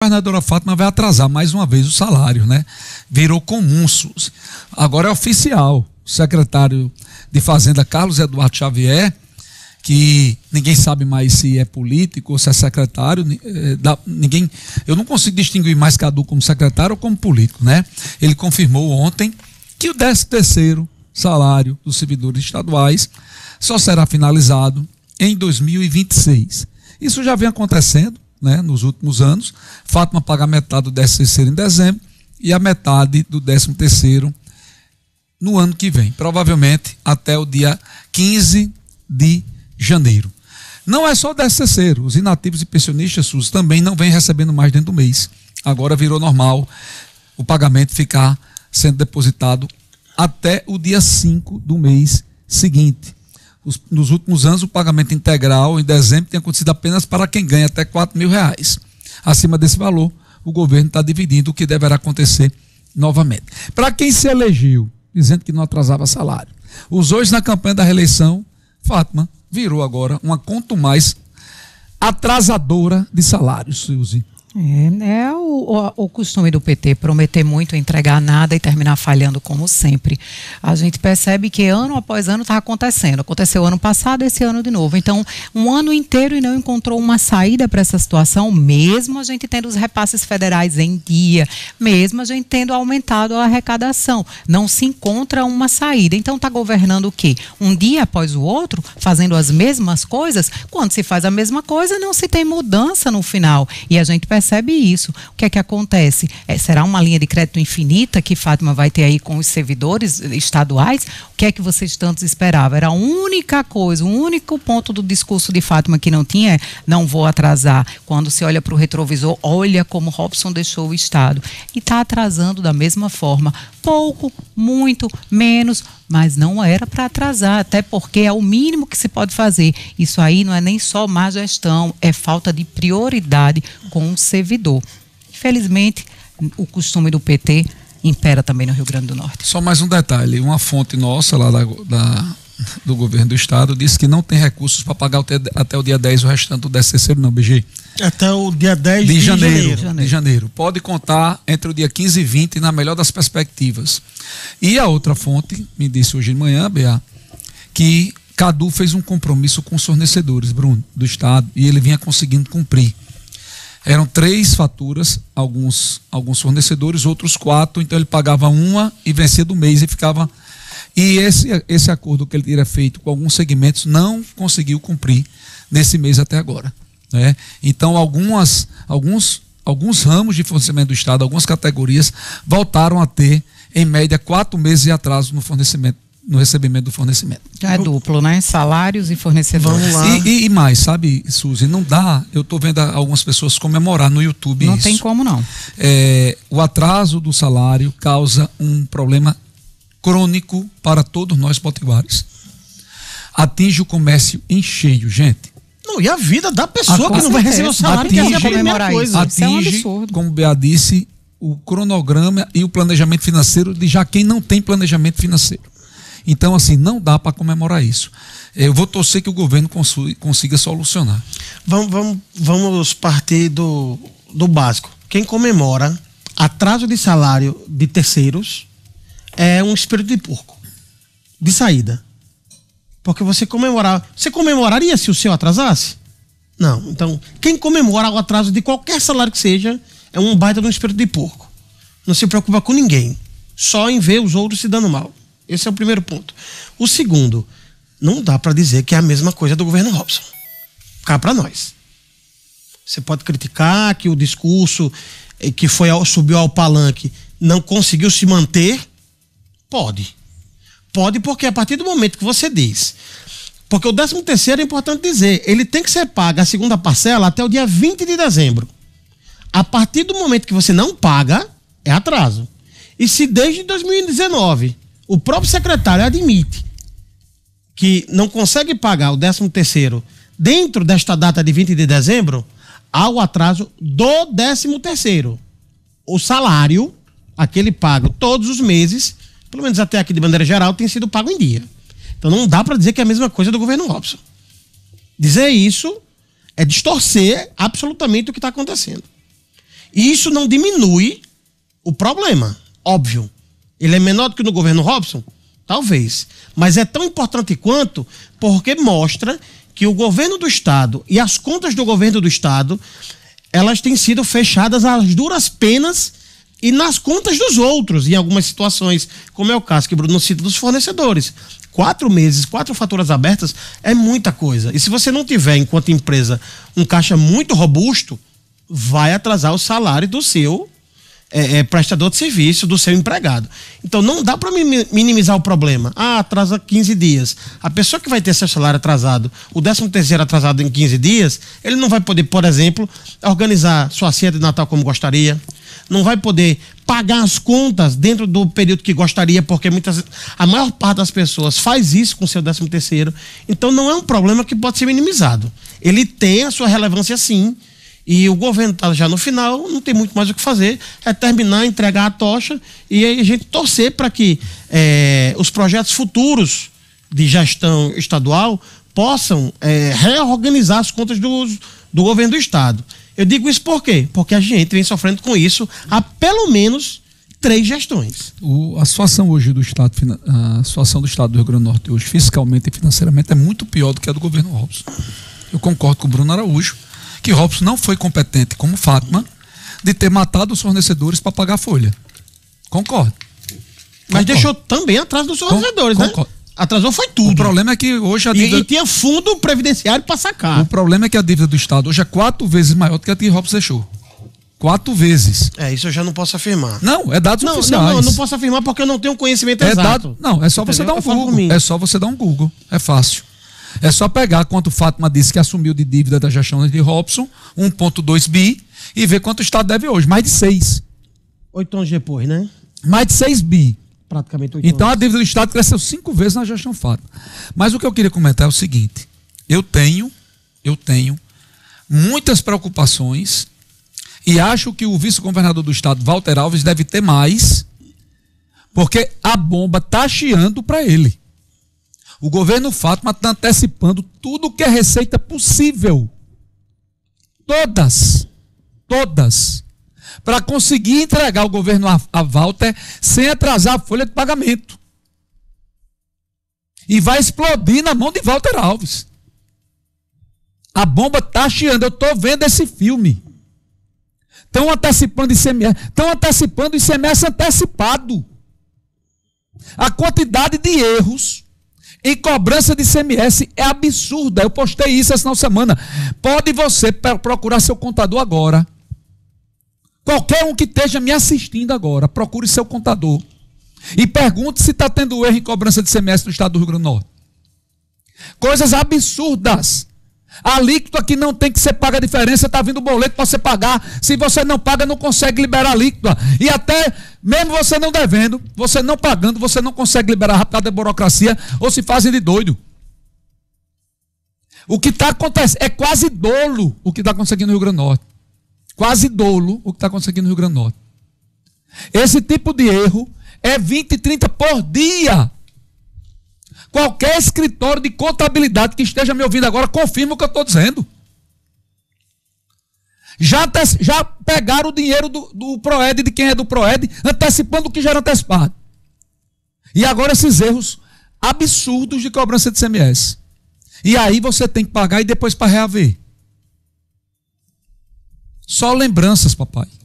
A governadora Fátima vai atrasar mais uma vez o salário, né? Virou comum. Agora é oficial. O secretário de Fazenda, Carlos Eduardo Xavier, que ninguém sabe mais se é político ou se é secretário, eu não consigo distinguir mais Cadu como secretário ou como político, né? Ele confirmou ontem que o 13º salário dos servidores estaduais só será finalizado em 2026. Isso já vem acontecendo, né, nos últimos anos. Fátima paga metade do 13º em dezembro e a metade do 13º no ano que vem, provavelmente até o dia 15 de janeiro. Não é só o 13º, os inativos e pensionistas SUS também não vêm recebendo mais dentro do mês. Agora virou normal o pagamento ficar sendo depositado até o dia 5 do mês seguinte. Nos últimos anos, o pagamento integral em dezembro tem acontecido apenas para quem ganha até R$4.000. Acima desse valor, o governo está dividindo o que deverá acontecer novamente. Para quem se elegeu, dizendo que não atrasava salário, os hoje na campanha da reeleição, Fátima virou agora uma quanto mais atrasadora de salários, Suzy. É o costume do PT, prometer muito, entregar nada e terminar falhando como sempre. A gente percebe que ano após ano está acontecendo. Aconteceu ano passado, esse ano de novo. Então, um ano inteiro e não encontrou uma saída para essa situação, mesmo a gente tendo os repasses federais em dia, mesmo a gente tendo aumentado a arrecadação. Não se encontra uma saída. Então, está governando o quê? Um dia após o outro, fazendo as mesmas coisas. Quando se faz a mesma coisa, não se tem mudança no final. E a gente percebe isso. O que é que acontece? Será uma linha de crédito infinita que Fátima vai ter aí com os servidores estaduais? O que é que vocês tantos esperavam? Era a única coisa, o único ponto do discurso de Fátima que não tinha, não vou atrasar. Quando se olha para o retrovisor, olha como Robson deixou o Estado. E está atrasando da mesma forma. Pouco, muito, menos, mas não era para atrasar, até porque é o mínimo que se pode fazer. Isso aí não é nem só má gestão, é falta de prioridade com o servidor. Infelizmente, o costume do PT impera também no Rio Grande do Norte. Só mais um detalhe, uma fonte nossa lá do governo do estado disse que não tem recursos para pagar até o dia 10 o restante do 13º não, BG. Até o dia 10 de janeiro. Pode contar entre o dia 15 e 20 na melhor das perspectivas. E a outra fonte me disse hoje de manhã, Bea, que Cadu fez um compromisso com os fornecedores, Bruno, do estado, e ele vinha conseguindo cumprir. Eram 3 faturas, alguns fornecedores, outros 4, então ele pagava uma e vencia do mês e ficava... E esse acordo que ele teria feito com alguns segmentos não conseguiu cumprir nesse mês até agora, né? Então alguns ramos de fornecimento do estado, algumas categorias voltaram a ter em média 4 meses de atraso no recebimento do fornecimento. Já é duplo, né? Salários e fornecedores. Vamos lá. E mais, sabe, Suzy, não dá, eu estou vendo algumas pessoas comemorar no YouTube não isso. Tem como não. O atraso do salário causa um problema crônico para todos nós potiguares. Atinge o comércio em cheio, gente. Não, e a vida da pessoa que não vai receber o salário, que é a primeira coisa. Atinge, como o Bea disse, o cronograma e o planejamento financeiro de já quem não tem planejamento financeiro. Então, assim, não dá para comemorar isso. Eu vou torcer que o governo consiga solucionar. Vamos partir do básico. Quem comemora atraso de salário de terceiros é um espírito de porco, de saída. Porque você comemoraria se o seu atrasasse? Não. Então, quem comemora o atraso de qualquer salário que seja, é um baita de um espírito de porco. Não se preocupa com ninguém, só em ver os outros se dando mal. Esse é o primeiro ponto. O segundo, não dá para dizer que é a mesma coisa do governo Robson. Cá para nós. Você pode criticar que o discurso que subiu ao palanque não conseguiu se manter. Pode, porque a partir do momento que você diz, porque o 13º é importante dizer, ele tem que ser pago a segunda parcela até o dia 20 de dezembro. A partir do momento que você não paga, é atraso. E se desde 2019 o próprio secretário admite que não consegue pagar o 13º dentro desta data de 20 de dezembro, há o atraso do 13º. O salário, aquele pago todos os meses, pelo menos até aqui de maneira geral, tem sido pago em dia. Então não dá para dizer que é a mesma coisa do governo Robson. Dizer isso é distorcer absolutamente o que está acontecendo. E isso não diminui o problema, óbvio. Ele é menor do que no governo Robson? Talvez. Mas é tão importante quanto, porque mostra que o governo do Estado e as contas do governo do Estado, elas têm sido fechadas às duras penas e nas contas dos outros, em algumas situações, como é o caso que Bruno cita dos fornecedores. 4 meses, 4 faturas abertas é muita coisa. E se você não tiver, enquanto empresa, um caixa muito robusto, vai atrasar o salário do seu prestador de serviço, do seu empregado. Então não dá para minimizar o problema. Atrasa 15 dias. A pessoa que vai ter seu salário atrasado, o 13º atrasado em 15 dias, ele não vai poder, por exemplo, organizar sua ceia de Natal como gostaria, não vai poder pagar as contas dentro do período que gostaria, porque a maior parte das pessoas faz isso com seu 13º. Então não é um problema que pode ser minimizado. Ele tem a sua relevância sim, e o governo está já no final, não tem muito mais o que fazer, é terminar, entregar a tocha e aí a gente torcer para que os projetos futuros de gestão estadual possam reorganizar as contas do governo do Estado. Eu digo isso por quê? Porque a gente vem sofrendo com isso há pelo menos 3 gestões. A situação hoje do Estado, a situação do Estado do Rio Grande do Norte hoje, fiscalmente e financeiramente, é muito pior do que a do governo Robson. Eu concordo com o Bruno Araújo que Robson não foi competente, como Fátima, de ter matado os fornecedores para pagar a folha. Concordo. Mas deixou também atrás dos fornecedores, né? Atrasou foi tudo. O problema é que hoje a dívida... E tinha fundo previdenciário para sacar. O problema é que a dívida do Estado hoje é 4 vezes maior do que a que Robson deixou. 4 vezes. Isso eu já não posso afirmar. Não, é dados oficiais. Não posso afirmar porque eu não tenho conhecimento exato. Não, é só você dar um Google. É só você dar um Google. É fácil. É só pegar quanto Fátima disse que assumiu de dívida da gestão de Robson, 1,2 bi, e ver quanto o Estado deve hoje. Mais de 6. 8 anos depois, né? Mais de 6 bi. Praticamente 8 anos. Então a dívida do Estado cresceu 5 vezes na gestão Fátima. Mas o que eu queria comentar é o seguinte: eu tenho muitas preocupações e acho que o vice-governador do Estado, Walter Alves, deve ter mais, porque a bomba está chiando para ele. O governo Fátima está antecipando tudo que é receita possível. Todas. Para conseguir entregar o governo a Walter sem atrasar a folha de pagamento. E vai explodir na mão de Walter Alves. A bomba está chiando. Eu estou vendo esse filme. Estão antecipando ICMS antecipado. A quantidade de erros em cobrança de ICMS é absurda. Eu postei isso essa semana. Pode você procurar seu contador agora. Qualquer um que esteja me assistindo agora, procure seu contador e pergunte se está tendo erro em cobrança de ICMS no Estado do Rio Grande do Norte. Coisas absurdas. A alíquota que não tem que ser paga a diferença, está vindo o boleto para você pagar. Se você não paga, não consegue liberar a alíquota. E até, mesmo você não devendo, você não pagando, você não consegue liberar rápido por causa da burocracia ou se fazem de doido. O que está acontecendo é quase dolo o que está acontecendo no Rio Grande do Norte. Quase dolo o que está acontecendo no Rio Grande do Norte. Esse tipo de erro é 20, 30 por dia. Qualquer escritório de contabilidade que esteja me ouvindo agora confirma o que eu estou dizendo. Já pegaram o dinheiro do Proed, de quem é do Proed, antecipando o que já era antecipado. E agora esses erros absurdos de cobrança de ICMS. E aí você tem que pagar e depois para reaver. Só lembranças, papai.